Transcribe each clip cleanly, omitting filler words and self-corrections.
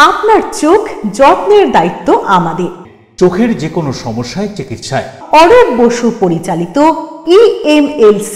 আপনার চোখ যত্নের দায়িত্ব আমাদের। চোখের যে কোনো সমস্যায় চিকিৎসায় অরূপ বসু পরিচালিত EMLC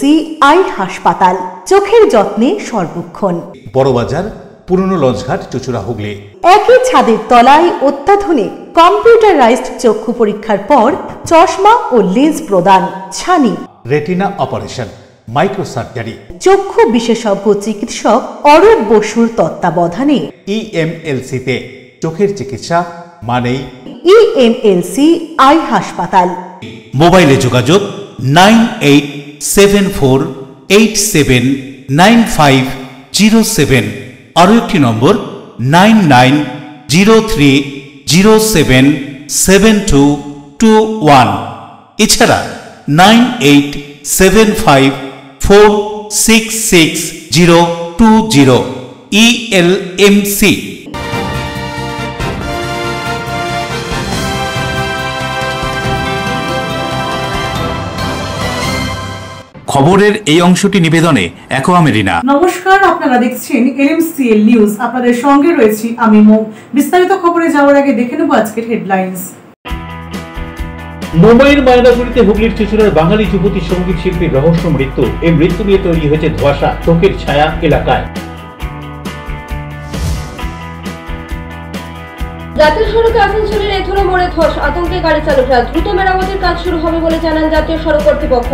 আই হাসপাতাল, চোখের যত্নে সর্বক্ষণ। বড়বাজার, পুরনো লঞ্চঘাট, চুঁচুড়া, হুগলি। একই ছাদের তলায় অত্যাধুনিক কম্পিউটারাইজড চক্ষু পরীক্ষার পর চশমা ও লেন্স প্রদান, ছানি, রেটিনা অপারেশন, মাইক্রোসার্জারি। চক্ষু বিশেষজ্ঞ চিকিৎসক অরূপ বসুর তত্ত্বাবধানে EMLC-তে চোখের চিকিৎসা মানেই EMLC আই হাসপাতাল। মোবাইলে যোগাযোগ 9874879507। আরও একটি নম্বর 9903077221। এছাড়া 9875466020। ELMC। খবরের এই অংশটি নিবেদনে অ্যাকোয়া মেরিনা। নমস্কার, আপনারা দেখছেন LMCL নিউজ। আপনাদের সঙ্গে রয়েছি আমি মৌ। বিস্তারিত খবরে যাওয়ার আগে দেখে নেব আজকের হেডলাইন্স। মুম্বাইয়ের মায়ানগরীতে হুগলির চুঁচুড়ার বাঙালি যুবতী সঙ্গীত শিল্পীর রহস্য মৃত্যু। এই মৃত্যু নিয়ে তৈরি হয়েছে ধোঁয়াশা চোখের ছায়া এলাকায়। জাতীয় সড়কে আসানসোলের এথরো মোড়ে ধস, আতঙ্কে গাড়ি চালকরা। দ্রুত মেরামতের কাজ শুরু হবে বলে জানান জাতীয় সড়ক কর্তৃপক্ষ।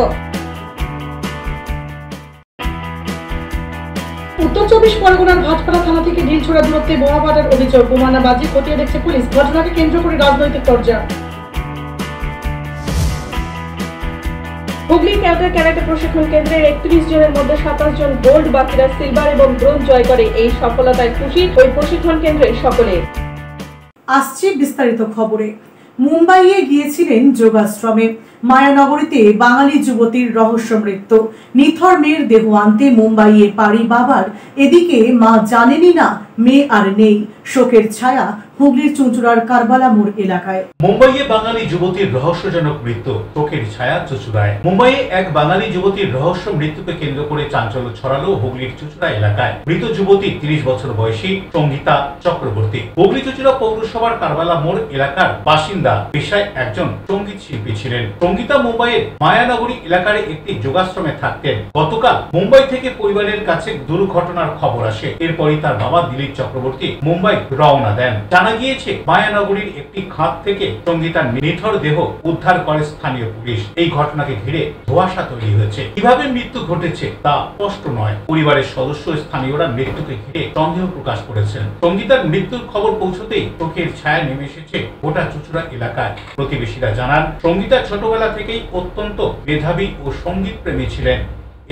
উত্তর 24 পরগনার ভাটপাড়া থানা থেকে ঢিলছোড়া দূরত্বে বোমা ফাটার অভিযোগ। বোমানাবাজি খতিয়ে দেখছে পুলিশ। ঘটনাকে কেন্দ্র করে রাজনৈতিক পর্যায়ে। হুগলি ক্যারাটে প্রশিক্ষণ কেন্দ্রের 31 জনের মধ্যে 27 জন গোল্ড, বাকিরা সিলভার এবং ব্রোঞ্জ জয় করে। এই সফলতায় খুশি ওই প্রশিক্ষণ কেন্দ্রের সকলে। আসছে বিস্তারিত খবরে। মুম্বাইয়ে গিয়েছিলেন যোগাশ্রমে। মায়ানগরীতে বাঙালি যুবতীর রহস্য মৃত্যু। নিথর মেয়ের দেহ আনতে মুম্বাইয়ে পাড়ি বাবার। এদিকে মা জানেনই না মেয়ে আর নেই। শোকের ছায়া হুগলির চুঁচুড়ার কারবালা মোড় এলাকায়। মুম্বাইয়ে বাঙালি যুবতীর রহস্যজনক মৃত্যু, চোখের ছায়া চুঁচুড়ায়। মুম্বাইয়ে এক বাঙালি যুবতীর রহস্য মৃত্যুকে কেন্দ্র করে চাঞ্চল্য ছড়ালো হুগলির চুঁচুড়া এলাকায়। মৃত যুবতী 30 বছর বয়সী সঙ্গীতা চক্রবর্তী। হুগলি চুঁচুড়া পৌরসভার কারবালা মোড় এলাকার বাসিন্দা, পেশায় একজন সঙ্গীত শিল্পী ছিলেন। সঙ্গীতা মুম্বাইয়ের মায়ানগরী এলাকার একটি যোগাশ্রমে থাকতেন। গতকাল মুম্বাই থেকে পরিবারের কাছে দুর্ঘটনার খবর আসে। এরপরই তার বাবা দিলীপ চক্রবর্তী মুম্বাই রওনা দেন। জানা গিয়েছে মায়ানগরীর একটি খাদ থেকে সঙ্গীতার নিথর দেহ উদ্ধার করে স্থানীয় পুলিশ। এই ঘটনাকে ঘিরে ধোঁয়াশা তৈরি হয়েছে। কিভাবে মৃত্যু ঘটেছে তা স্পষ্ট নয়। পরিবারের সদস্য স্থানীয়রা মৃত্যুকে ঘিরে সন্দেহ প্রকাশ করেছেন। সঙ্গীতার মৃত্যুর খবর পৌঁছতেই চোখের ছায়া নেমে এসেছে গোটা চুঁচুড়া এলাকায়। প্রতিবেশীরা জানান, সঙ্গীতা ছোটবেলা থেকেই অত্যন্ত মেধাবী ও সঙ্গীত প্রেমী ছিলেন।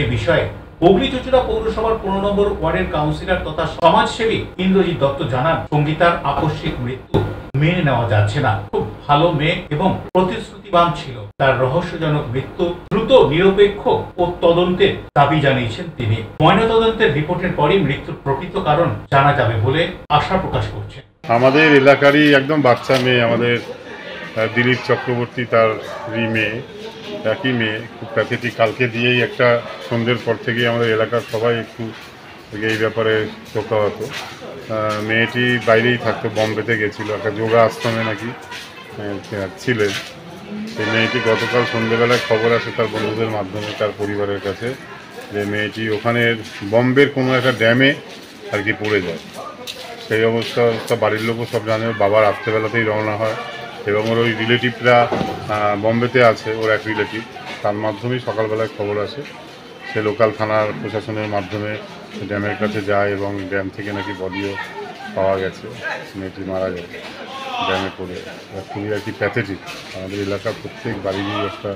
এ বিষয়ে হুগলি চুঁচুড়া পৌরসভার 15 নম্বর ওয়ার্ডের কাউন্সিলর তথা সমাজসেবী ইন্দ্রজিৎ দত্ত জানান, সঙ্গীতার আকস্মিক মৃত্যু মেনে নেওয়া যাচ্ছে না। খুব ভালো মেয়ে এবং প্রতিশ্রুতিবান ছিল। তার রহস্যজনক মৃত্যু দ্রুত, নিরপেক্ষ ও তদন্তের দাবি জানিয়েছেন তিনি। ময়নাতদন্তের রিপোর্টের পরই মৃত্যুর প্রকৃত কারণ জানা যাবে বলে আশা প্রকাশ করছেন। আমাদের এলাকারই একদম বাচ্চা মেয়ে, আমাদের দিলীপ চক্রবর্তী, তার মেয়ে, একই মেয়ে, খুব প্যাথেটিক। কালকে দিয়েই একটা সন্ধ্যের পর থেকেই আমাদের এলাকার সবাই একটু এই ব্যাপারে শোকাহত। মেয়েটি বাইরেই থাকতো, বম্বেতে গেছিলো, একটা যোগা আশ্রমে নাকি ছিলেন। সেই মেয়েটি গতকাল সন্ধ্যেবেলায় খবর আসে তার বন্ধুদের মাধ্যমে তার পরিবারের কাছে যে মেয়েটি ওখানের বম্বের কোনো একটা ড্যামে আর কি পড়ে যায়। সেই অবস্থা বাড়ির লোকও সব জানে। বাবা রাত্রেবেলাতেই রওনা হয় এবং ওর ওই রিলেটিভরা বম্বেতে আছে, ওর এক রিলেটিভ, তার মাধ্যমেই সকালবেলায় খবর আসে। সে লোকাল থানার প্রশাসনের মাধ্যমে ড্যামের কাছে যায় এবং ড্যাম থেকে নাকি বডিও পাওয়া গেছে। মেয়েটি মারা যায় ড্যামে পড়ে। খুবই আর কি প্যাথেটিক। আমাদের এলাকার প্রত্যেক বাড়িরই একটা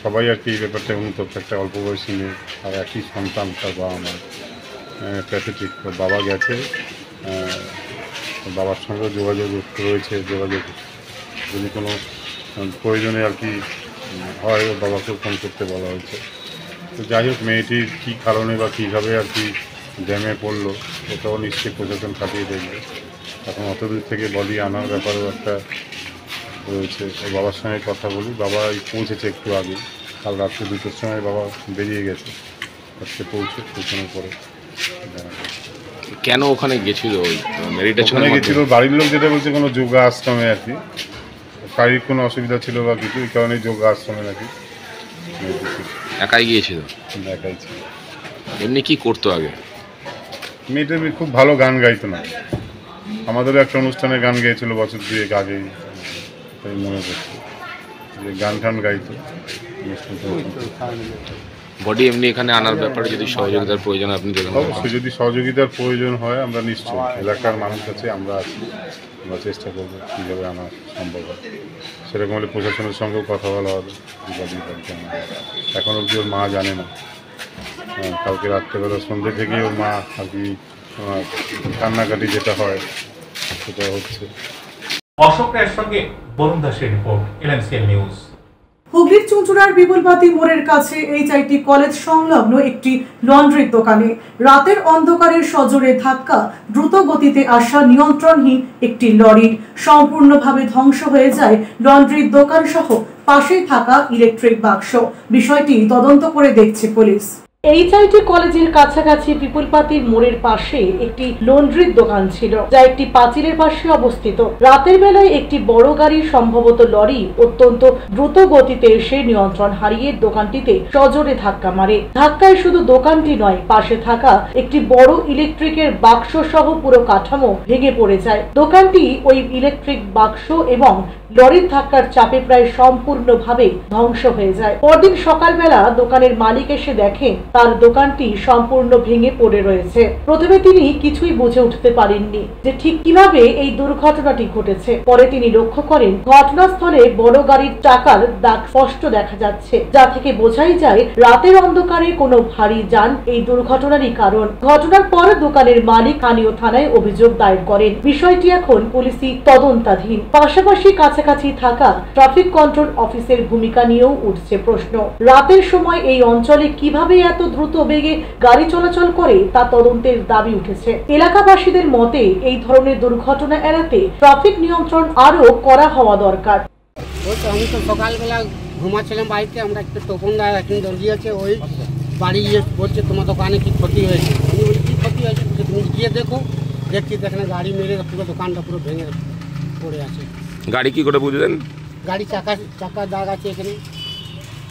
সবাই আর কি এই ব্যাপারটা অনুতপ্ত। একটা অল্প বয়সী মেয়ে আর একই সন্তান, তার বাবা মা প্যাথেটিক। বাবা গেছে, বাবার সঙ্গে যোগাযোগ রয়েছে। যোগাযোগ যদি কোনো প্রয়োজনে আর কি হয়, ওর বাবাকেও ফোন করতে বলা হয়েছে। তো যাই হোক, মেয়েটির কী কারণে বা কীভাবে আর কি ড্যামে পড়লো ওটাও নিশ্চয়ই প্রশাসন কাটিয়ে দেখবে। এখন অত দূর থেকে বডি আনার ব্যাপারেও একটা রয়েছে। ওর বাবার সঙ্গে কথা বলি, বাবা পৌঁছেছে একটু আগে, কাল রাত্রে 2টোর সময় বাবা বেরিয়ে গেছে। আজকে পৌঁছানোর পরে জানা কেন ওখানে গেছিল? ওখানে গেছিল বাড়ির লোক যেটা বলছে কোনো যোগা আশ্রমে আর কি, শারীরিক কোনো অসুবিধা ছিল বা কিছু, এই কারণে যোগা আশ্রমে নাকি একাই গিয়েছিল। একাই ছিল। এমনি কি করতো আগে? মেয়েটা খুব ভালো গান গাইতো না, আমাদেরও একটা অনুষ্ঠানে গান গেয়েছিল বছর 2 আগেই, তাই মনে করছে যে গান টান গাইতো। বডি এমনি এখানে আনার ব্যাপারে যদি সহযোগিতার প্রয়োজন আপনি দেখেন? অবশ্যই, যদি সহযোগিতার প্রয়োজন হয় আমরা নিশ্চয়ই এলাকার মানুষ কাছে আমরা আছি, আমরা চেষ্টা করবো কীভাবে আনা সম্ভব হয়। সেরকম হলে প্রশাসনের সঙ্গেও কথা বলা হবে। এখন অবধি ওর মা জানে না, কালকে রাত্রেবেলা সন্ধ্যে থেকেই ওর মা আর কি কান্নাকাটি যেটা হয় সেটা হচ্ছে। অশোক রায়ের সঙ্গে বরুণ দাসের রিপোর্ট, এলএমসিএল নিউজ। হুগলির চুঁচুড়ার বিপুলবাতি মোড়ের কাছে এইচআইটি কলেজ সংলগ্ন একটি লন্ড্রির দোকানে রাতের অন্ধকারে সজোরে ধাক্কা দ্রুত গতিতে আসা নিয়ন্ত্রণহীন একটি লরির সম্পূর্ণভাবে ধ্বংস হয়ে যায় লন্ড্রির দোকান সহ পাশেই থাকা ইলেকট্রিক বাক্স। বিষয়টি তদন্ত করে দেখছে পুলিশ। এইচআইটি কলেজের কাছাকাছি বিপুলপাতির মোড়ের পাশে একটি লন্ড্রির দোকান ছিল, যা একটি পাঁচিলের পাশে অবস্থিত। রাতের বেলায় একটি বড় গাড়ি, সম্ভবত লরি, অত্যন্ত দ্রুত গতিতে এসে নিয়ন্ত্রণ হারিয়ে দোকানটিতে সজোরে ধাক্কা মারে। ধাক্কায় শুধু দোকানটি নয়, পাশে থাকা একটি বড় ইলেকট্রিকের বাক্স সহ পুরো কাঠামো ভেঙে পড়ে যায়। দোকানটি ওই ইলেকট্রিক বাক্স এবং লরির ধাক্কার চাপে প্রায় সম্পূর্ণভাবে ধ্বংস হয়ে যায়। পরদিন সকালবেলা দোকানের মালিক এসে দেখেন তার দোকানটি সম্পূর্ণ ভেঙে পড়ে রয়েছে। প্রথমে তিনি কিছুই বুঝে উঠতে পারেননি যে ঠিক কিভাবে এই দুর্ঘটনাটি ঘটেছে। পরে তিনি লক্ষ্য করেন ঘটনাস্থলে বড় গাড়ির চাকার দাগ স্পষ্ট দেখা যাচ্ছে, যা থেকে বোঝাই যায় রাতের অন্ধকারে কোনো ভারী যান এই দুর্ঘটনারই কারণ। ঘটনার পর দোকানের মালিক স্থানীয় থানায় অভিযোগ দায়ের করেন। বিষয়টি এখন পুলিশি তদন্তাধীন। পাশাপাশি কাছাকাছি থাকা ট্রাফিক কন্ট্রোল অফিসের ভূমিকা নিয়েও উঠছে প্রশ্ন। রাতের সময় এই অঞ্চলে কিভাবে এত দ্রুত বেগে গাড়ি চলাচল করে তা তদন্তের দাবি উঠেছে। এলাকাবাসীদের মতে এই ধরনের দুর্ঘটনা এড়াতে ট্রাফিক নিয়ন্ত্রণ আরো কড়া হওয়া দরকার। আমি তো সকালবেলা ঘুমাচ্ছিলাম বাড়িতে, আমরা একটু টোপন দা এখন দর্জি আছে, ওই বাড়ি গিয়ে বলছে তোমার দোকানে কি ক্ষতি হয়েছে। আমি বলি কী ক্ষতি হয়েছে, তুমি গিয়ে দেখো। দেখছি এখানে গাড়ি মেরে পুরো দোকানটা পুরো ভেঙে পড়ে আছে। গাড়ি কি করে বুঝলেন? গাড়ি চাকা দাগ আছে এখানে।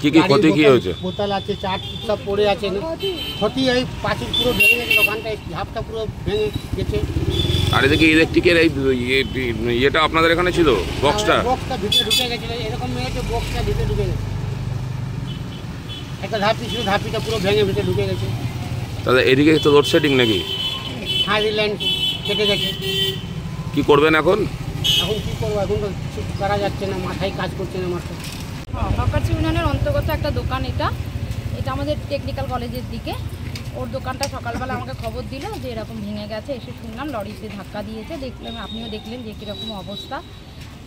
কি কি ক্ষতি কি হয়েছে? বোতল আছে, চাট সব পড়ে আছে। ক্ষতি এই পাঁচিল পুরো ভেঙে গেছে, দোকানটা ঝাপটা পুরো ভেঙে গেছে। আর এদিকে ইলেকট্রিকের এই ইয়েটা আপনাদের এখানে ছিল, বক্সটা ভিতরে ঢুকে গেছিল, এরকম মেয়েছে বক্সটা ভিতরে ঢুকে গেছে। একটা ধাপি ছিল, ধাপিটা পুরো ভেঙে ভিতরে ঢুকে গেছে। তাহলে এদিকে তো লোডশেডিং নাকি? হ্যাঁ, লাইন কেটে গেছে। কি করবেন এখন? এখন কি করবো, এখন তো কিছু করা যাচ্ছে না, মাথায় কাজ করছে না মাথায়। হকার্স ইউনিয়নের অন্তর্গত একটা দোকান, এটা আমাদের টেকনিক্যাল কলেজের দিকে। ওর দোকানটা সকালবেলা আমাকে খবর দিল যে এরকম ভেঙে গেছে। এসে শুনলাম লরিতে ধাক্কা দিয়েছে, দেখলাম, আপনিও দেখলেন যে কীরকম অবস্থা।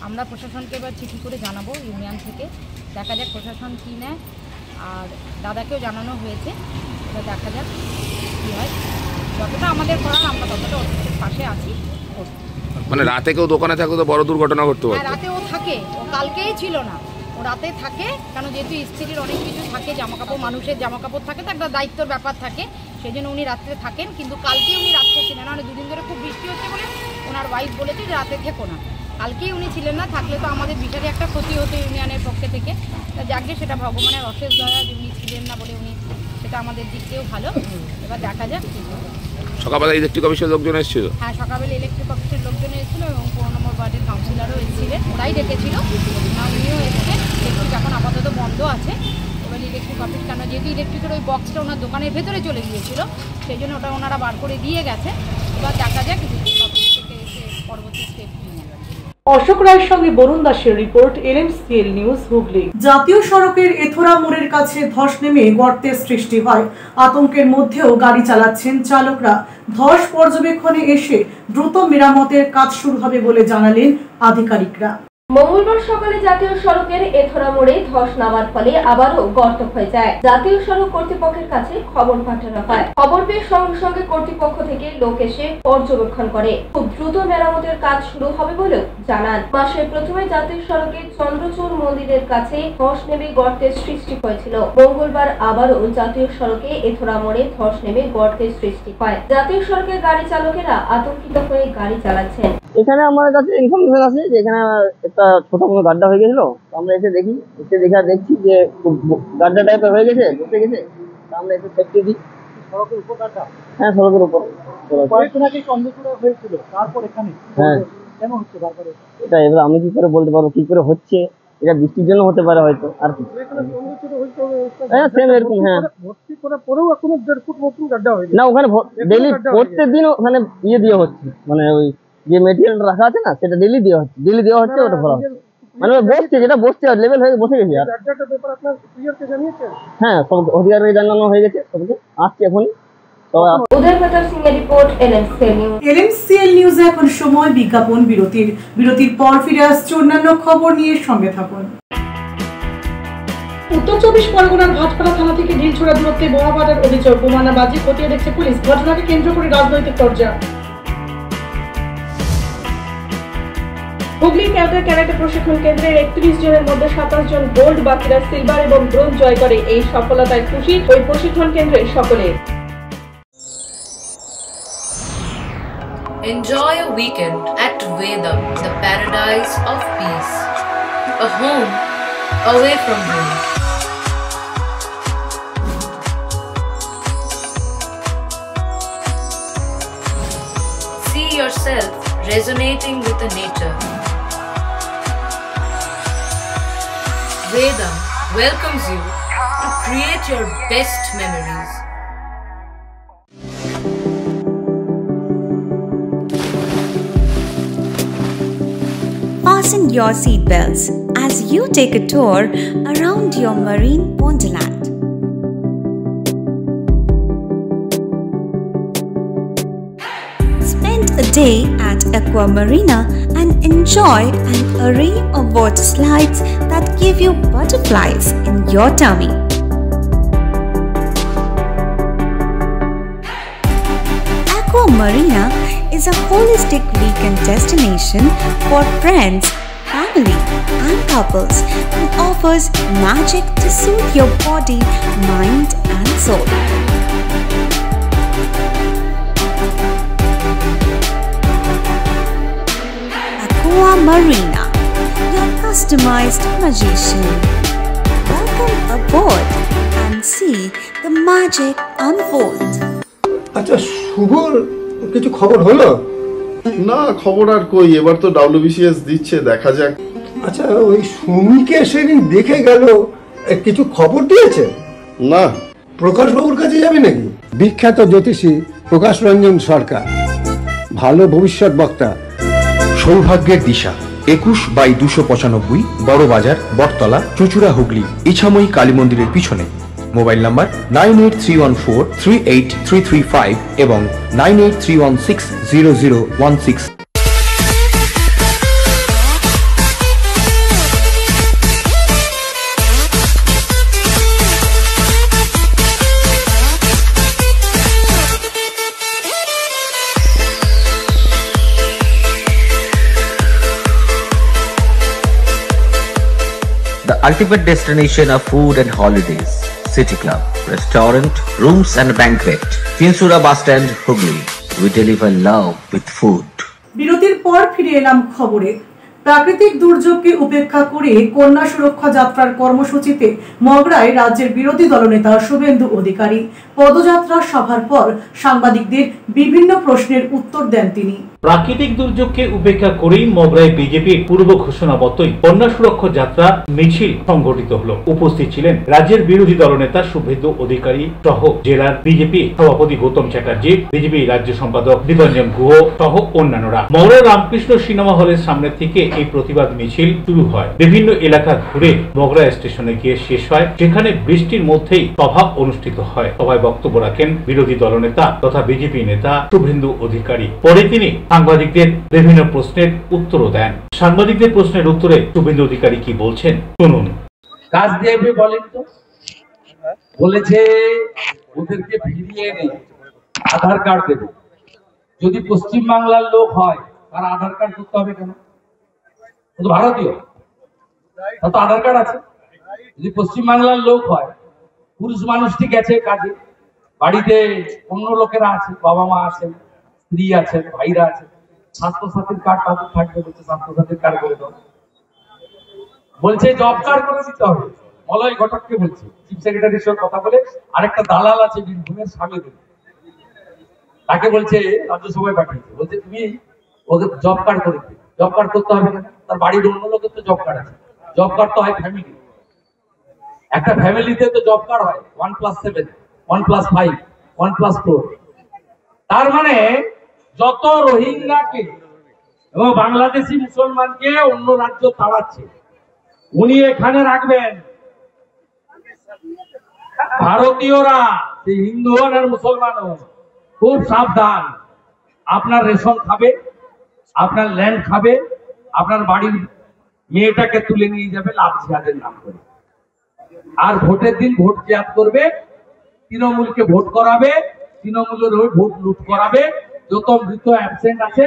আমরা প্রশাসনকে এবার চিঠি করে জানাবো ইউনিয়ন থেকে, দেখা যাক প্রশাসন কী নেয়। আর দাদাকেও জানানো হয়েছে, এবার দেখা যাক কী হয়। যতটা আমাদের করার আমরা ততটা ওর পাশে আছি। মানে রাতে কেউ দোকানে থাকলে তো বড় দুর্ঘটনা ঘটতে পারে। রাতে ও থাকে, ও কালকেই ছিল না, ও রাতে থাকে। কেন, যেহেতু স্ত্রীর অনেক কিছু থাকে, জামাকাপড়, মানুষের জামাকাপড় থাকে, তো একটা দায়িত্বর ব্যাপার থাকে, সেই জন্য উনি রাত্রে থাকেন। কিন্তু কালকে উনি রাত্রে ছিলেন না, মানে দুদিন ধরে খুব বৃষ্টি হচ্ছে বলে ওনার ওয়াইফ বলেছে যে রাতে থেকো না। কালকেই উনি ছিলেন না, থাকলে তো আমাদের বিশালে একটা ক্ষতি হতো ইউনিয়নের পক্ষে থেকে। যাকে সেটা ভগবানের অশেষ দয়া যে উনি ছিলেন না বলে উনি, সেটা আমাদের দিক থেকেও ভালো। এবার দেখা যাক। সকালবেলা ইলেকট্রিক অফিসের লোকজন এসেছিল? হ্যাঁ, সকালবেলা ইলেকট্রিক অফিসের লোকজন এসেছিল এবং 4 নম্বর ওয়ার্ডের কাউন্সিলরও এসেছিলেন, ওরাই ডেকেছিল। উনিও এসেছেন। ইলেকট্রিক এখন আপাতত বন্ধ আছে। এবার ইলেকট্রিক অফিস, কেন যেহেতু ইলেকট্রিকের ওই বক্সটা ওনার দোকানের ভেতরে চলে গিয়েছিল, সেই জন্য ওটা ওনারা বার করে দিয়ে গেছে। এবার দেখা যাক ইলেকট্রিক অফিস থেকে এসে পরবর্তী স্টেপ নিয়ে নেবেন। অশোক রায়ের সঙ্গে বরুণ দাসের রিপোর্ট, এলএমসিএল নিউজ, হুগলি। জাতীয় সড়কের এথোরা মোড়ের কাছে ধস নেমে গর্তের সৃষ্টি হয়। আতঙ্কের মধ্যেও গাড়ি চালাচ্ছেন চালকরা। ধস পর্যবেক্ষণে এসে দ্রুত মেরামতের কাজ শুরু হবে বলে জানালেন আধিকারিকরা। মঙ্গলবার সকালে জাতীয় সড়কের এথরা মোড়ে ধস নামার ফলে আবারও গর্ত হয়ে যায়। জাতীয় সড়ক কর্তৃপক্ষের কাছে খবর পাঠানো হয়। খবর পেয়ে সঙ্গে সঙ্গে কর্তৃপক্ষ থেকে লোক এসে পর্যবেক্ষণ করে। খুব দ্রুত মেরামতের কাজ শুরু হবে বলেও জানান। মাসের প্রথমে জাতীয় সড়কে চন্দ্রচূড় মন্দিরের কাছে ধস নেমে গর্তের সৃষ্টি হয়েছিল। মঙ্গলবার আবারও জাতীয় সড়কে এথরা মোড়ে ধস নেমে গর্তের সৃষ্টি হয়। জাতীয় সড়কের গাড়ি চালকেরা আতঙ্কিত হয়ে গাড়ি চালাচ্ছেন। এখানে আমার কাছে ইনফরমেশন আছে যে এখানে একটা ছোট কোনো গাড্ডা হয়ে গেছিল। আমরা এসে দেখছি যে গাড্ডা টাইপের হয়ে গেছে, বসে গেছে। আমরা এসে সেফটি দিই। সড়কের উপর গাড্ডা? হ্যাঁ, সড়কের উপর। কয়েকদিন আগে চন্দ্রচূড়া হয়েছিল, তারপর এখানে হ্যাঁ কেমন হচ্ছে বারবার এটা? এবার আমি কি করে বলতে পারবো কি করে হচ্ছে? এটা বৃষ্টির জন্য হতে পারে হয়তো, আর কি। হ্যাঁ, সেম এরকম। হ্যাঁ, ভর্তি করার পরেও এখনো 1.5 ফুট মতো গাড্ডা হয়ে গেছে। না, ওখানে ডেইলি প্রত্যেক দিন ওখানে ইয়ে দিয়ে হচ্ছে, মানে ওই যে মেটেরিয়াল রাখা আছে না, সেটা ডেইলি দেওয়া হচ্ছে, ওটা ভরা হচ্ছে। মানে বসছে, যেটা বসছে লেভেল হয়ে বসে গেছে। আর হ্যাঁ, সব অধিকারকে জানানো হয়ে গেছে, সবকে আসছে এখন। LMCL নিউজে এখন সময় বিজ্ঞাপন বিরতির পর ফিরে আসছে অন্যান্য খবর নিয়ে। সঙ্গে থাকুন। উত্তর 24 পরগনার ভাটপাড়া থানা থেকে ঢিলছোড়া দূরত্বে বোমাবাজার অভিযোগ। বোমাবাজি খতিয়ে দেখছে পুলিশ। ঘটনাকে কেন্দ্র করে রাজনৈতিক পর্যায়ে হুগলি ক্যারাটে প্রশিক্ষণ কেন্দ্রের 31 জনের মধ্যে 27 জন গোল্ড, বাকিরা সিলভার এবং ব্রোঞ্জ জয় করে। এই সফলতায় খুশি ওই প্রশিক্ষণ কেন্দ্রের সকলে। Enjoy a weekend at Vedam, the paradise of peace. A home away from home. See yourself resonating with the nature. Vedam welcomes you to create your best memories. Fasten your seatbelts as you take a tour around your marine wonderland. Spend a day at Aqua Marina and enjoy an array of water slides that give you butterflies in your tummy. Aqua Marina is a holistic weekend destination for friends, family and couples and offers magic to soothe your body, mind and soul. Aqua Marina, your customized magician. Welcome aboard and see the magic unfold. আচ্ছা, শুভর কিছু খবর হলো? না, খবর আর কই, এবার তো WBCS দিচ্ছে, দেখা যাক। আচ্ছা, ওই সুমিকে সেদিন দেখে গেল, কিছু খবর দিয়েছে? না। প্রকাশ বাবুর কাছে যাবে নাকি? বিখ্যাত জ্যোতিষী প্রকাশ রঞ্জন সরকার, ভালো ভবিষ্যৎ বক্তা। সৌভাগ্যের দিশা 21/295 বড় বাজার, বটতলা, চুঁচুড়া, হুগলি, ইছাময়ী কালী মন্দিরের পিছনে। মোবাইল নাম্বার 9831408335 এবং 9831600016। The ultimate destination of food and holidays. City Club, restaurant, rooms and banquet. Finsura Bus Stand, Hugli. We deliver love with food. বিরতির পর ফিরে এলাম খবরে। প্রাকৃতিক দুর্যোগকে উপেক্ষা করে কন্যা সুরক্ষা যাত্রার কর্মসূচিতে মগরায় রাজ্যের বিরোধী দলনেতা শুভেন্দু অধিকারী। পদযাত্রা সভার পর সাংবাদিকদের বিভিন্ন প্রশ্নের উত্তর দেন তিনি। প্রাকৃতিক দুর্যোগকে উপেক্ষা করেই মগরায় বিজেপির পূর্ব ঘোষণা মতোই কন্যা সুরক্ষা যাত্রা মিছিল সংগঠিত হলো। উপস্থিত ছিলেন রাজ্যের বিরোধী দলনেতা শুভেন্দু অধিকারী সহ জেলার বিজেপি সভাপতি গৌতম চ্যাটার্জি, বিজেপি রাজ্য সম্পাদক নিরঞ্জন গুহ সহ অন্যান্যরা। মগরা রামকৃষ্ণ সিনেমা হলের সামনে থেকে এই প্রতিবাদ মিছিল শুরু হয়। বিভিন্ন এলাকা ঘুরে মগরা স্টেশনে গিয়ে শেষ হয়, যেখানে বৃষ্টির মধ্যেই সভা অনুষ্ঠিত হয়। সভায় বক্তব্য রাখেন বিরোধী দলনেতা তথা বিজেপি নেতা শুভেন্দু অধিকারী। পরে তিনি সাংবাদিকদের বিভিন্ন প্রশ্নের উত্তরও দেন। সাংবাদিকদের প্রশ্নের উত্তরে শুভেন্দু অধিকারী কি বলছেন শুনুন। কাজ দেবে বলেন তো, বলেছে ওদেরকে ফিরিয়ে এনে আধার কার্ড দেবে। যদি পশ্চিম বাংলার লোক হয় তার আধার কার্ড করতে হবে কেন? শুধু ভারতীয়, তার তো আধার কার্ড আছে। যদি পশ্চিম বাংলার লোক হয়, পুরুষ মানুষটি গেছে কাজে, বাড়িতে অন্য লোকেরা আছে, বাবা মা আছেন, স্ত্রী আছেন, ভাইরা আছেন, স্বাস্থ্যসাথীর কার্ড তাদের থাকবে, বলছে স্বাস্থ্যসাথীর কার্ড করে দাও। বলছে জব কার্ড করে দিতে হবে। মলয় ঘটককে বলছে, চিফ সেক্রেটারির সঙ্গে কথা বলে, আরেকটা দালাল আছে বীরভূমের স্বামীদের, তাকে বলছে রাজ্যসভায় পাঠিয়েছে, বলছে তুমি ওকে জব কার্ড করে দিবে। জব কার্ড করতে হবে কেন? তার বাড়ির অন্য লোকের তো জব কার্ড আছে। জব কার্ড তো হয় ফ্যামিলি, একটা ফ্যামিলিতে তো জব কার্ড হয় 1+7, 1+5, 1+4। তার মানে যত রোহিঙ্গাকে এবং বাংলাদেশি মুসলমানকে অন্য রাজ্য তাড়াচ্ছে, উনি এখানে রাখবেন। ভারতীয়রা, হিন্দু হন আর মুসলমান হন, খুব সাবধান। আপনার রেশন খাবে, আপনার ল্যান্ড খাবে, আপনার বাড়ির মেয়েটাকে তুলে নিয়ে যাবে লাভ জিহাদের নাম করে। আর ভোটের দিন ভোট জিহাদ করবে, তৃণমূলকে ভোট করাবে, তৃণমূলের হয়ে ভোট লুট করাবে। যত মৃত অ্যাবসেন্ট আছে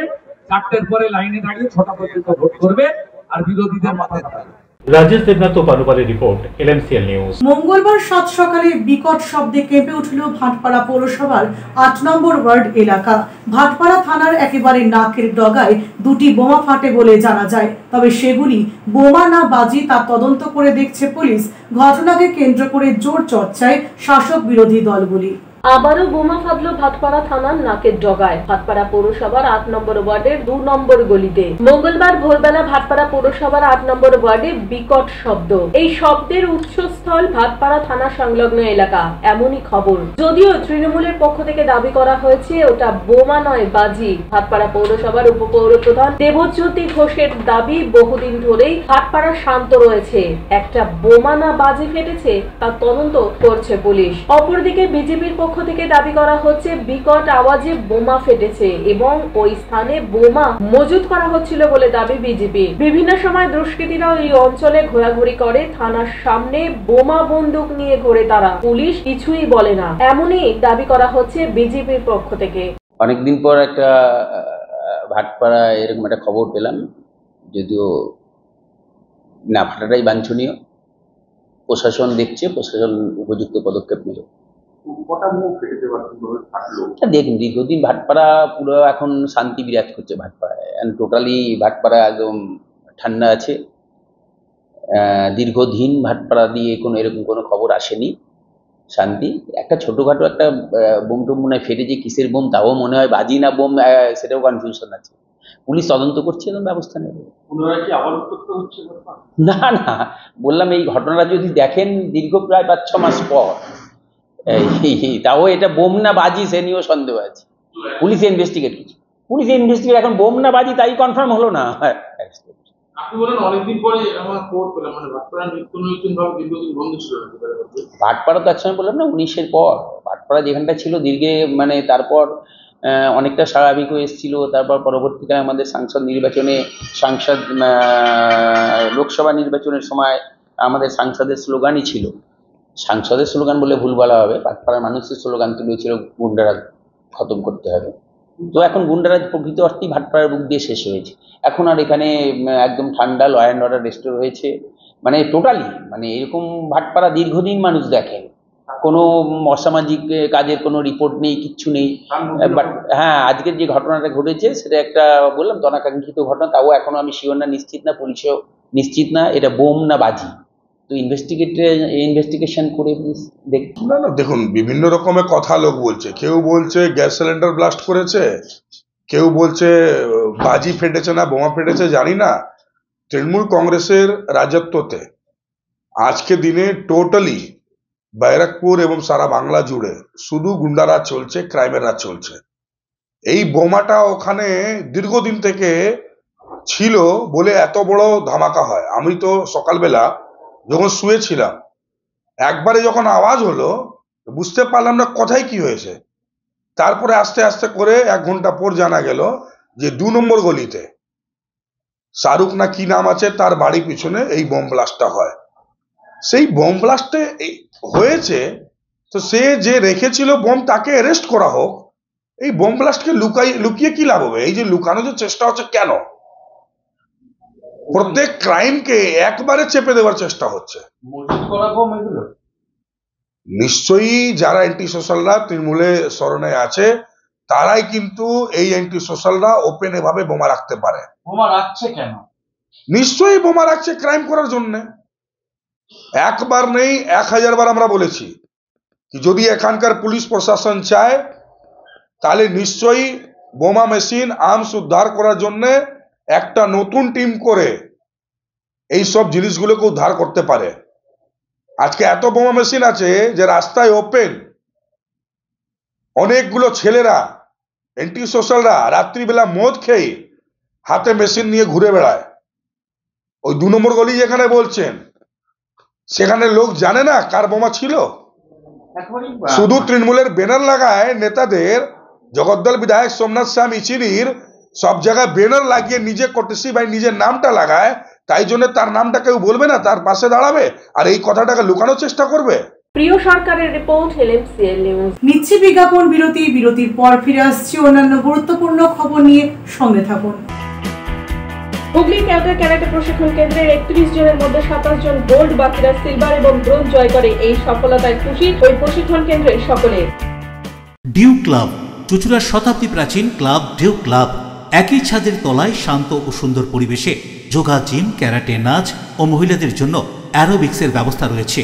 4টের পরে লাইনে দাঁড়িয়ে 6টা পর্যন্ত ভোট করবে আর বিরোধীদের মাথায় থাকবে। রাজেশ দেবনাথ পানুপালের রিপোর্ট, LMCL নিউজ। মঙ্গলবার সাত সকালে বিকট শব্দে কেঁপে উঠল ভাটপাড়া পৌরসভার 8 নম্বর ওয়ার্ড এলাকা। ভাটপাড়া থানার একেবারে নাকের ডগায় দুটি বোমা ফাটে বলে জানা যায়, তবে সেগুলি বোমা না বাজি তা তদন্ত করে দেখছে পুলিশ। ঘটনাকে কেন্দ্র করে জোর চর্চায় শাসক বিরোধী দলগুলি। আবারও বোমা ফাটল ভাটপাড়া থানার নাকের ডগায়। ভাটপাড়া পৌরসভার 8 নম্বর ওয়ার্ডের 2 নম্বর গলিতে মঙ্গলবার ভোরবেলা ভাটপাড়া পৌরসভার 8 নম্বর ওয়ার্ডে বিকট শব্দ। এই শব্দের উৎসস্থল ভাটপাড়া থানা সংলগ্ন এলাকা, এমনই খবর। যদিও তৃণমূলের পক্ষ থেকে দাবি করা হয়েছে ওটা বোমা নয় বাজি। ভাটপাড়া পৌরসভার উপপৌর প্রধান দেবজ্যোতি ঘোষের দাবি, বহুদিন ধরেই ভাটপাড়া শান্ত রয়েছে, একটা বোমা না বাজি ফেটেছে তা তদন্ত করছে পুলিশ। অপরদিকে বিজেপির পক্ষ থেকে দাবি করা হচ্ছে বিকট আওয়াজে বোমা ফেটেছে এবং ওই স্থানে বোমা মজুত করা হচ্ছিল বলে দাবি বিজেপি। বিভিন্ন সময় দুষ্কৃতীরা এই অঞ্চলে ঘোরাঘুরি করে, থানার সামনে বোমা বন্দুক নিয়ে ঘোরে তারা, পুলিশ কিছুই বলে না, এমনই দাবি করা হচ্ছে বিজেপির পক্ষ থেকে। অনেকদিন পর একটা ভাটপাড়া এরকম একটা খবর পেলাম, যদিও না ফাটাটাই বাঞ্ছনীয়। প্রশাসন দেখছে, প্রশাসন উপযুক্ত পদক্ষেপ নিল। দেখুন, দীর্ঘদিন ভাটপাড়া পুরো এখন শান্তি বিরাজ করছে ভাটপাড়ায়, টোটালি ভাটপাড়া একদম ঠান্ডা আছে। দীর্ঘদিন ভাটপাড়া দিয়ে এরকম কোনো খবর আসেনি, শান্তি। একটা ছোটোখাটো একটা বোম টোম মনে হয় ফেটেছে, কিসের বোম তাও মনে হয় বাজি না বোম, সেটাও কনফিউশন আছে। পুলিশ তদন্ত করছে এবং ব্যবস্থা নেবে। না না, বললাম এই ঘটনাটা যদি দেখেন দীর্ঘ প্রায় 5-6 মাস পর, তাও এটা বোম না বাজি সে নিয়েও সন্দেহ আছে। পুলিশ ইনভেস্টিগেট করছে, পুলিশ ইনভেস্টিগেট। এখন বোম না বাজি তাই কনফার্ম হলো না। আপনি বলেন অনেকদিন পরে আমার খবর পেলাম, মানে ভাটপাড়া নতুন ভাবে দীর্ঘদিন বন্ধ ছিল। ভাটপাড়া তো একসময় বললাম না 19-এর পর ভাটপাড়া যেখানটা ছিল দীর্ঘে, মানে তারপর অনেকটা স্বাভাবিক হয়ে এসেছিল। তারপর পরবর্তীকালে আমাদের লোকসভা নির্বাচনের সময় আমাদের সাংসদের স্লোগানই ছিল, সাংসদের স্লোগান বলে ভুল বলা হবে, ভাটপাড়ার মানুষের স্লোগান তুলেছিল গুন্ডারাজ খতম করতে হবে। তো এখন গুন্ডারাজ প্রকৃত অর্থেই ভাটপাড়ার বুক দিয়ে শেষ হয়েছে। এখন আর এখানে একদম ঠান্ডা, ল অ্যান্ড অর্ডার রেস্টোর হয়েছে, মানে টোটালি। মানে এরকম ভাটপাড়া দীর্ঘদিন মানুষ দেখেন, কোনো অসামাজিক কাজের কোনো রিপোর্ট নেই, কিচ্ছু নেই। বাট হ্যাঁ, আজকের যে ঘটনাটা ঘটেছে সেটা একটা বললাম অনাকাঙ্ক্ষিত ঘটনা, তাও এখনো আমি শিওর না, নিশ্চিত না, পুলিশও নিশ্চিত না এটা বোম না বাজি। তো ইনভেস্টিগেশন করে দেখুন। না না, দেখুন বিভিন্ন রকমের কথা লোক বলছে। কেউ বলছে গ্যাস সিলিন্ডার ব্লাস্ট করেছে, কেউ বলছে বাজি ফেটেছে না বোমা ফেটেছে, জানি না। তৃণমূল কংগ্রেসের রাজত্বতে আজকে দিনে টোটালি ব্যারাকপুর এবং সারা বাংলা জুড়ে শুধু গুন্ডারাজ চলছে, ক্রাইমের রাজ চলছে। এই বোমাটা ওখানে দীর্ঘদিন থেকে ছিল বলে এত বড় ধামাকা হয়। আমি তো সকালবেলা যখন শুয়েছিলাম, একবারে যখন আওয়াজ হলো বুঝতে পারলাম না কোথায় কি হয়েছে। তারপরে আস্তে আস্তে করে 1 ঘন্টা পর জানা গেল যে 2 নম্বর গলিতে শাহরুখ না কি নাম আছে তার বাড়ির পিছনে এই বোম ব্লাস্টটা হয়। সেই বোম ব্লাস্টে হয়েছে, তো সে যে রেখেছিল বোম তাকে অ্যারেস্ট করা হোক। এই বোম ব্লাস্টকে লুকিয়ে কি লাভ হবে? এই যে লুকানোর যে চেষ্টা হচ্ছে কেন? প্রত্যেক ক্রাইমকে একবারে চেপে দেওয়ার চেষ্টা হচ্ছে। নিশ্চয়ই যারা অ্যান্টি সোশ্যালরা তৃণমূলে শরণে আছে তারাই কিন্তু এই অ্যান্টি সোশ্যালরা ওপেন এভাবে বোমা রাখতে পারে। বোমা রাখছে কেন? নিশ্চয়ই বোমা রাখছে ক্রাইম করার জন্য। একবার নেই 1000 বার আমরা বলেছি কি যদি এখানকার পুলিশ প্রশাসন চায় তাহলে নিশ্চয়ই বোমা মেশিন আর্মস উদ্ধার করার জন্য একটা নতুন টিম করে এই সব জিনিসগুলোকে উদ্ধার করতে পারে। আজকে এত বোমা মেশিন আছে যে রাস্তায় ওপেন অনেকগুলো ছেলেরা অ্যান্টি সোশ্যালরা রাত্রিবেলা মদ খেয়ে হাতে মেশিন নিয়ে ঘুরে বেড়ায়। ওই 2 নম্বর গলি যেখানে বলছেন সেখানে লোক জানে না কার বোমা ছিল। শুধু তৃণমূলের ব্যানার লাগায় নেতাদের, জগদ্দল বিধায়ক সোমনাথ শাহ মিচিরির সব জায়গায় ব্যানার লাগিয়ে নিজে কোটেসি ভাই নিজের নামটা লাগায়, তাই জন্য তার নামটা কেউ বলবে না, তার পাশে দাঁড়াবে আর এই কথাটাকে লুকানোর চেষ্টা করবে। প্রিয় সরকারের রিপোর্ট, LMCL নিউজ। নিচ্ছি বিজ্ঞাপন বিরতি, বিরতির পর ফিরে আসছি অন্যান্য গুরুত্বপূর্ণ খবর নিয়ে, সঙ্গে থাকুন। হুগলি ক্যারাটে প্রশিক্ষণ কেন্দ্রের 31 জনের মধ্যে 27 জন গোল্ড, বাকিরা সিলভার এবং ব্রোঞ্জ জয় করে। এই সফলতায় খুশি ওই প্রশিক্ষণ কেন্দ্রের সকলে। ডিউ ক্লাব, চুঁচুড়ার শতাব্দী প্রাচীন ক্লাব ডিউ ক্লাব। একই ছাদের তলায় শান্ত ও সুন্দর পরিবেশে যোগা, জিম, ক্যারাটে, নাচ ও মহিলাদের জন্য অ্যারোবিক্সের ব্যবস্থা রয়েছে।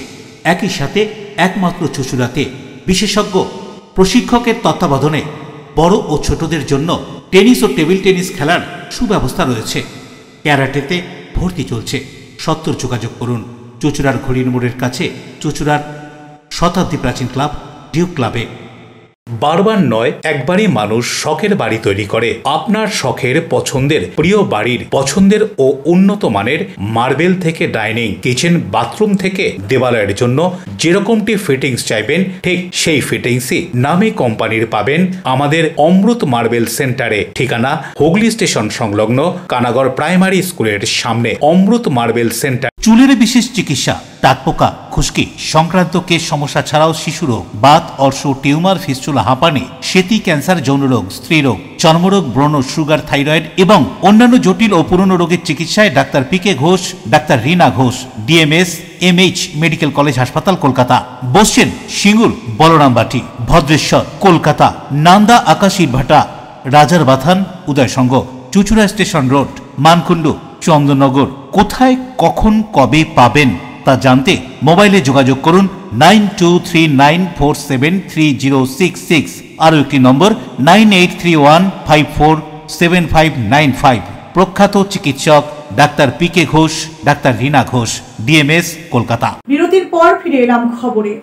একই সাথে একমাত্র চুঁচুড়াতে বিশেষজ্ঞ প্রশিক্ষকের তত্ত্বাবধানে বড় ও ছোটদের জন্য টেনিস ও টেবিল টেনিস খেলার সুব্যবস্থা রয়েছে। ক্যারাটেতে ভর্তি চলছে। সত্তর যোগাযোগ করুন চুঁচুড়ার ঘড়ির মোড়ের কাছে চুঁচুড়ার শতাব্দী প্রাচীন ক্লাব ডিউ ক্লাবে। বারবার নয়, একবারই মানুষ শখের বাড়ি তৈরি করে। আপনার শখের পছন্দের প্রিয় বাড়ির পছন্দের ও উন্নত মানের মার্বেল থেকে ডাইনিং, কিচেন, বাথরুম থেকে দেওয়ালের জন্য যেরকমটি ফিটিংস চাইবেন ঠিক সেই ফিটিংসই নামী কোম্পানির পাবেন আমাদের অমৃত মার্বেল সেন্টারে। ঠিকানা হুগলি স্টেশন সংলগ্ন কানাগড় প্রাইমারি স্কুলের সামনে অমৃত মার্বেল সেন্টার। চুলের বিশেষ চিকিৎসা, টাকপোকা, খুশকি সংক্রান্ত কেশ সমস্যা ছাড়াও শিশুরোগ, বাত, অর্শ, টিউমার, ফিস্টুলা, হাঁপানি, সেতি, ক্যান্সার, যৌনরোগ, স্ত্রীরোগ, চর্মরোগ, ব্রণ, সুগার, থাইরয়েড এবং অন্যান্য জটিল ও পুরনো রোগের চিকিৎসায় doctor PK Ghosh, doctor Rina Ghosh, DMS MH medical college হাসপাতাল, কলকাতা। বসছেন সিঙ্গুর, বলরামবাটি, ভদ্রেশ্বর, কলকাতা। নান্দা, আকাশী ভাটা, রাজার বাথান, উদয়সঙ্গ, চুঁচুড়া স্টেশন রোড, মানকুণ্ডু, চন্দননগর। কোথায়, কখন, কবে পাবেন তা জানতে মোবাইলে যোগাযোগ করুন 9239473066। আরও একটি নম্বর 9831547595। প্রখ্যাত চিকিৎসক doctor PK Ghosh, doctor Rina Ghosh, DMS, Kolkata. বিরতির পর ফিরে এলাম খবরে।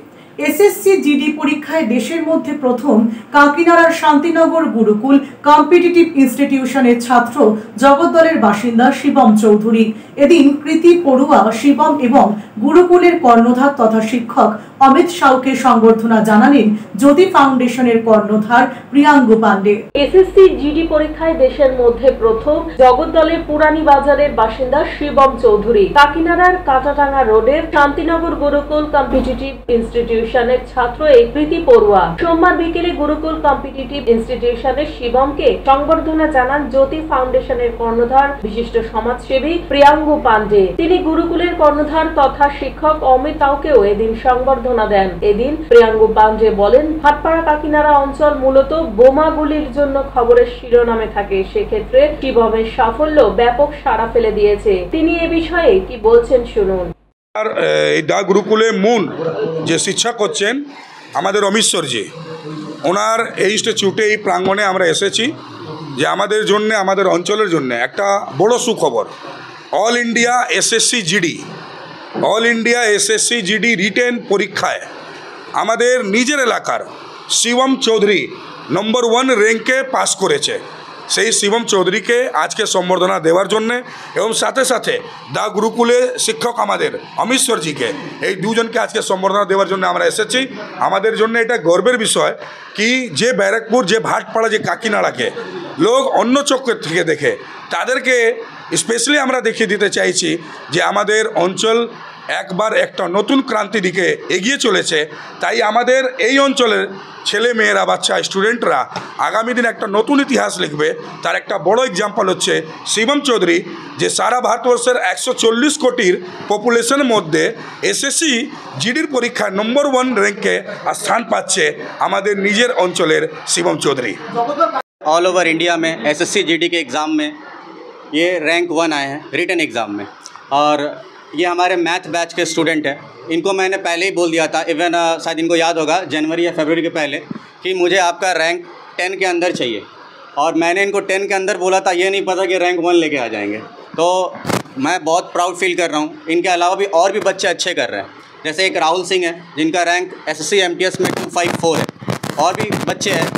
SSC GD পরীক্ষায় দেশের মধ্যে প্রথম কাকিনাড়ার শান্তিনগর গুরুকুল কম্পিটিটিভ ইনস্টিটিউশনের ছাত্র জগদ্দলের বাসিন্দা শিবম চৌধুরী। এদিন কৃতি পড়ুয়া শিবম এবং গুরুকুলের কর্ণধার তথা শিক্ষক অমিত সাউকে সংবর্ধনা জানালেন জ্যোতি ফাউন্ডেশনের কর্ণধার প্রিয়াঙ্গু পান্ডে। SSC GD পরীক্ষায় দেশের মধ্যে প্রথম জগদ্দলের পুরানি বাজারের বাসিন্দা শিবম চৌধুরী কাকিনাড়ার কাটাটাঙ্গা রোডের শান্তিনগর গুরুকুল কম্পিটিটিভ ইনস্টিটিউশনের ছাত্র এই কৃতি পড়ুয়া। সোমবার বিকেলে গুরুকুল কম্পিটিটিভ ইনস্টিটিউশনের শিবমকে সংবর্ধনা জানান জ্যোতি ফাউন্ডেশনের কর্ণধার বিশিষ্ট সমাজসেবী প্রিয়াঙ্গু পান্ডে। তিনি গুরুকুলের কর্ণধার তথা শিক্ষক অমিত সাউকেও এদিন সংবর্ধনা দেন। এদিন প্রিয়াঙ্গু পান্ডে বলেন, ভাটপাড়া কাকিনাড়া অঞ্চল মূলত বোমাগুলির জন্য খবরের শিরোনামে থাকে। সেক্ষেত্রে শিবমের সাফল্য ব্যাপক সাড়া ফেলে দিয়েছে। তিনি এ বিষয়ে কি বলছেন শুনুন। এই ডা গুরুকুলে মূল যে শিক্ষক হচ্ছেন আমাদের অমিশ্বরজি, ওনার এই ইনস্টিটিউটে এই প্রাঙ্গণে আমরা এসেছি যে আমাদের জন্য, আমাদের অঞ্চলের জন্য একটা বড় সুখবর। All India SSC GD written পরীক্ষায় আমাদের নিজের এলাকার শিবম চৌধুরী নম্বর 1 র্যাঙ্কে পাস করেছে। সেই শিবম চৌধুরীকে আজকে সম্বর্ধনা দেওয়ার জন্যে এবং সাথে সাথে দা গুরুকুলে শিক্ষক আমাদের অমিশ্বরজিকে এই দুজনকে আজকে সম্বর্ধনা দেওয়ার জন্য আমরা এসেছি। আমাদের জন্য এটা গর্বের বিষয় কি যে ব্যারাকপুর যে ভাটপাড়া যে কাকিনাড়াকে লোক অন্য চোখের থেকে দেখে তাদেরকে স্পেশালি আমরা দেখিয়ে দিতে চাইছি যে আমাদের অঞ্চল একবার একটা নতুন ক্রান্তি দিকে এগিয়ে চলেছে। তাই আমাদের এই অঞ্চলের ছেলে মেয়েরা বাচ্চা স্টুডেন্টরা আগামী দিন একটা নতুন ইতিহাস লিখবে। তার একটা বড় এক্সাম্পল হচ্ছে শিবম চৌধুরী, যে সারা ভারতবর্ষের 140 কোটির পপুলেশনের মধ্যে এসএসসি জিডির পরীক্ষায় নম্বর 1 র্যাঙ্কে স্থান পাচ্ছে আমাদের নিজের অঞ্চলের Shivam Chowdhury. All over India में एसएससी जीडी के एग्ज़ाम में ये रैंक 1 आए हैं रिटन एग्ज़ाम में, और ये हमारे मैथ बैच के स्टूडेंट हैं। इनको मैंने पहले ही बोल दिया था, इवन शायद इनको याद होगा जनवरी या फरवरी के पहले, कि मुझे आपका रैंक 10 के अंदर चाहिए, और मैंने इनको 10 के अंदर बोला था, ये नहीं पता कि रैंक 1 लेके आ जाएंगे। तो मैं बहुत प्राउड फील कर रहा हूँ। इनके अलावा भी और भी बच्चे अच्छे कर रहे हैं, जैसे एक राहुल सिंह है जिनका रैंक एसएससी एमटीएस में 254 है, और भी बच्चे हैं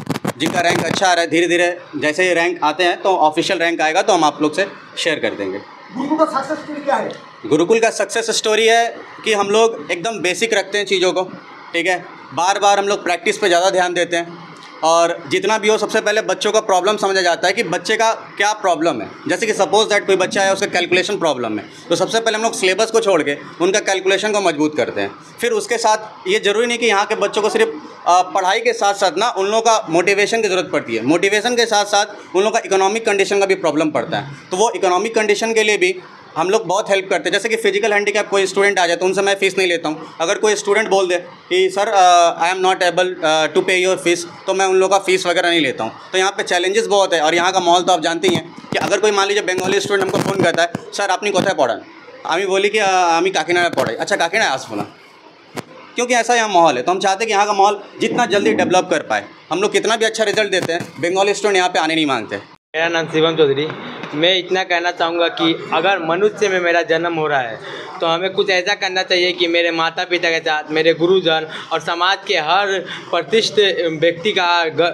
जिनका रैंक अच्छा आ रहा है। धीरे धीरे जैसे ही रैंक आते हैं तो ऑफिशियल रैंक आएगा तो हम आप लोग से शेयर कर देंगे। गुरुकुल का सक्सेस स्टोरी क्या है? गुरुकुल का सक्सेस स्टोरी है कि हम लोग एकदम बेसिक रखते हैं चीज़ों को, ठीक है। बार बार हम लोग प्रैक्टिस पे ज़्यादा ध्यान देते हैं, और जितना भी हो सबसे पहले बच्चों का प्रॉब्लम समझा जाता है कि बच्चे का क्या प्रॉब्लम है। जैसे कि सपोज दैट कोई बच्चा है उसका कैलकुलेशन प्रॉब्लम है, तो सबसे पहले हम लोग सिलेबस को छोड़ के उनका कैलकुलेशन को मजबूत करते हैं। फिर उसके साथ ये ज़रूरी नहीं कि यहाँ के बच्चों को सिर्फ पढ़ाई के साथ साथ ना उन लोगों का मोटिवेशन की ज़रूरत पड़ती है। मोटिवेशन के साथ साथ उन लोगों का इकोनॉमिक कंडीशन का भी प्रॉब्लम पड़ता है, तो वो इकोनॉमिक कंडीशन के लिए भी हम लोग बहुत हेल्प करते हैं। जैसे कि फिजिकल हैंडीकैप कोई स्टूडेंट आ जाए तो उनसे मैं फ़ीस नहीं लेता हूँ। अगर कोई स्टूडेंट बोल दे कि sir I am not able to pay your fees, तो मैं उन लोगों का फ़ीस वगैरह नहीं लेता हूँ। तो यहाँ पे चैलेंजेस बहुत है, और यहाँ का माहौल तो आप जानते ही हैं कि अगर कोई मान लीजिए बेंगली स्टूडेंट हमको फ़ोन करता है, सर आपने कोথায় पढ़ा, আমি बोली कि আমি কাকিনাড়ায় पढ़ाई। अच्छा काकीनाड़ा आसबो ना, क्योंकि ऐसा यहाँ माहौल है। तो हम चाहते हैं कि यहाँ का माहौल जितना जल्दी डेवलप कर पाए। हम लोग कितना भी अच्छा रिजल्ट देते हैं, बंगाली स्टूडेंट यहाँ पे आने नहीं मांगते। मेरा नाम शिवम चौधरी। मैं इतना कहना चाहूँगा कि अगर मनुष्य में मेरा जन्म हो रहा है तो हमें कुछ ऐसा करना चाहिए कि मेरे माता पिता के साथ मेरे गुरुजन और समाज के हर प्रतिष्ठित व्यक्ति का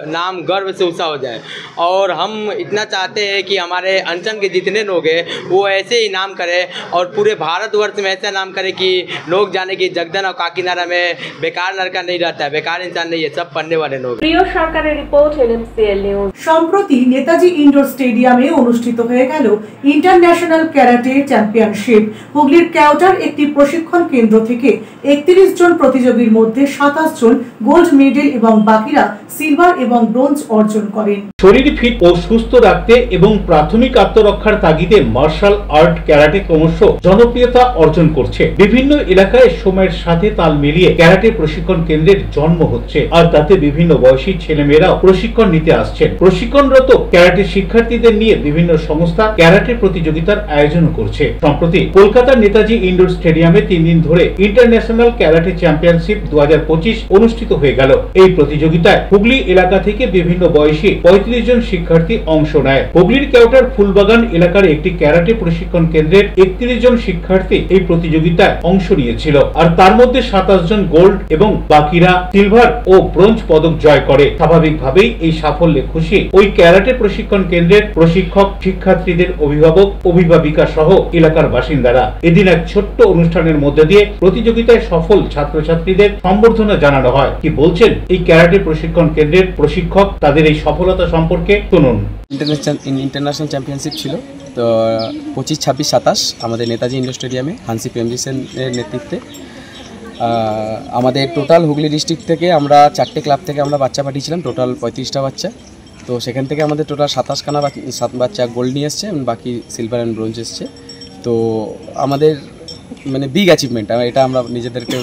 नाम गर्व से ऊँचा हो जाए। और हम इतना चाहते हैं कि हमारे अंचल के जितने लोग हैं वो ऐसे ही नाम करें, और पूरे भारतवर्ष में ऐसा नाम करें कि लोग जाने कि जगदन और काकीनाड़ा में बेकार लड़का नहीं रहता है, बेकार इंसान नहीं है, सब पढ़ने वाले लोग। প্রিয় সরকারের রিপোর্ট এনএমসিএল নিউজ। সম্প্রতি নেতাজি ইনডোর স্টেডিয়ামে অনুষ্ঠিত হয়ে গেল ইন্টারন্যাশনাল ক্যারাটে চ্যাম্পিয়নশিপ। হুগলির ক্যাওটার একটি প্রশিক্ষণ কেন্দ্র থেকে 31 জন প্রতিযোগীর মধ্যে 27 জন গোল্ড মেডেল এবং বাকিরা সিলভার এবং ব্রোঞ্জ অর্জন করেন। শরীর ফিট ও সুস্থ রাখতে এবং প্রাথমিক আত্মরক্ষার তাগিদে মার্শাল আর্ট ক্যারাটে ক্রমশ জনপ্রিয়তা অর্জন করছে। বিভিন্ন এলাকায় সময়ের সাথে তাল মিলিয়ে ক্যারাটে প্রশিক্ষণ কেন্দ্রের জন্ম হচ্ছে, আর তাতে বিভিন্ন বয়সী ছেলেমেয়েরাও প্রশিক্ষণ নিতে আসছেন। প্রশিক্ষণরত ক্যারাটে শিক্ষার্থীদের নিয়ে বিভিন্ন সংস্থা ক্যারাটে প্রতিযোগিতার আয়োজন করছে। সম্প্রতি কলকাতার নেতাজি ইনডোর স্টেডিয়ামে 3 দিন ধরে ইন্টারন্যাশনাল ক্যারাটে চ্যাম্পিয়নশিপ 2025 অনুষ্ঠিত হয়ে গেল। এই প্রতিযোগিতায় হুগলি এলাকা থেকে বিভিন্ন বয়সী 35 জন শিক্ষার্থী অংশ নেয়। হুগলির কেওটার ফুলবাগান এলাকার একটি ক্যারাটে প্রশিক্ষণ কেন্দ্রের 31 জন শিক্ষার্থী এই প্রতিযোগিতায় অংশ নিয়েছিল, আর তার মধ্যে 27 জন গোল্ড এবং বাকিরা সিলভার ও ব্রোঞ্জ পদক জয় করে। স্বাভাবিকভাবেই এই সাফল্যে খুশি ওই ক্যারাটে প্রশিক্ষণ কেন্দ্রের প্রশিক্ষক, শিক্ষার্থীদের অভিভাবক, অভিভাবিকা সহ এলাকার বাসিন্দারা। এদিন এক ছোট্ট অনুষ্ঠানের মধ্যে দিয়ে প্রতিযোগিতায় সফল ছাত্রছাত্রীদের সম্বর্ধনা জানানো হয়। কি বলছেন এই ক্যারাটে প্রশিক্ষণ কেন্দ্রের প্রশিক্ষক, তাদের এই সফলতা সম্পর্কে শুনুন। ইন্টারন্যাশনাল চ্যাম্পিয়নশিপ ছিল তো 25, 26, 27 আমাদের নেতাজি ইন্ডোর স্টেডিয়ামে হানসি প্রেমজি সেনের নেতৃত্বে। আমাদের টোটাল হুগলি ডিস্ট্রিক্ট থেকে আমরা 4টে ক্লাব থেকে আমরা বাচ্চা পাঠিয়েছিলাম, টোটাল 35টা বাচ্চা। তো সেখান থেকে আমাদের টোটাল 27খানা বাচ্চা গোল্ড নিয়ে এসছে, বাকি সিলভার অ্যান্ড ব্রোঞ্জ এসছে। তো আমাদের মানে বিগ অ্যাচিভমেন্ট, এটা আমরা নিজেদেরকে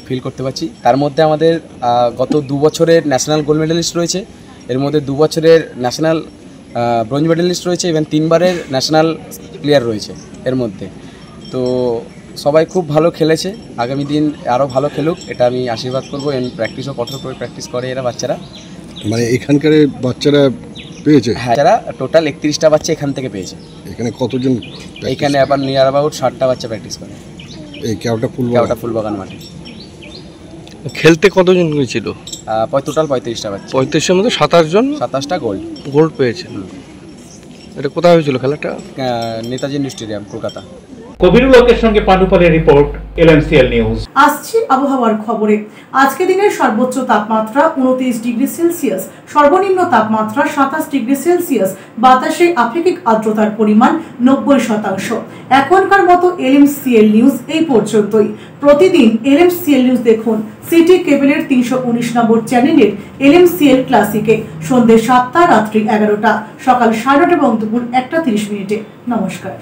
ফিল করতে পারছি। তার মধ্যে আমাদের গত 2 বছরের ন্যাশনাল গোল্ড মেডেলিস্ট রয়েছে, এর মধ্যে 2 বছরের ন্যাশনাল ব্রোঞ্জ মেডেলিস্ট রয়েছে, ইভেন 3 বারের ন্যাশনাল প্লেয়ার রয়েছে এর মধ্যে। তো সবাই খুব ভালো খেলেছে, আগামী দিন আরও ভালো খেলুক এটা আমি আশীর্বাদ করবো। প্র্যাকটিসও কঠোর করে প্র্যাকটিস করে এরা বাচ্চারা। মানে এখানকার বাচ্চারা পেয়েছে? হ্যাঁ, যারা টোটাল 31টা বাচ্চা এখান থেকে পেয়েছে। এখানে কতজন? এখানে আবার নিয়ার অ্যাবাউট 60টা বাচ্চা প্র্যাকটিস করে এই কেওটা ফুলবাগান মাঠে। খেলতে কতজন ছিল? টোটাল 35টা বাচ্চা। 35-এর মধ্যে 27টা গোল্ড গোল্ড পেয়েছে। এটা কোথায় হয়েছিল খেলাটা? Netaji indoor stadium, Kolkata. কবিরুল হকের সঙ্গে পান্ডুপালের রিপোর্ট, LMCL নিউজ। আসছি আবহাওয়ার খবরে। আজকে দিনের সর্বোচ্চ তাপমাত্রা 29 ডিগ্রি সেলসিয়াস, সর্বনিম্ন তাপমাত্রা 27 ডিগ্রি সেলসিয়াস, বাতাসে আপেক্ষিক আর্দ্রতার পরিমাণ 90%। এখনকার মতো LMCL নিউজ এই পর্যন্তই। প্রতিদিন LMCL নিউজ দেখুন সিটি কেবলের 319 নম্বর চ্যানেলের LMCL ক্লাসিকে সন্ধ্যে 7টা, রাত্রি 11টা, সকাল 9:30 এবং দুপুর 1:30। নমস্কার।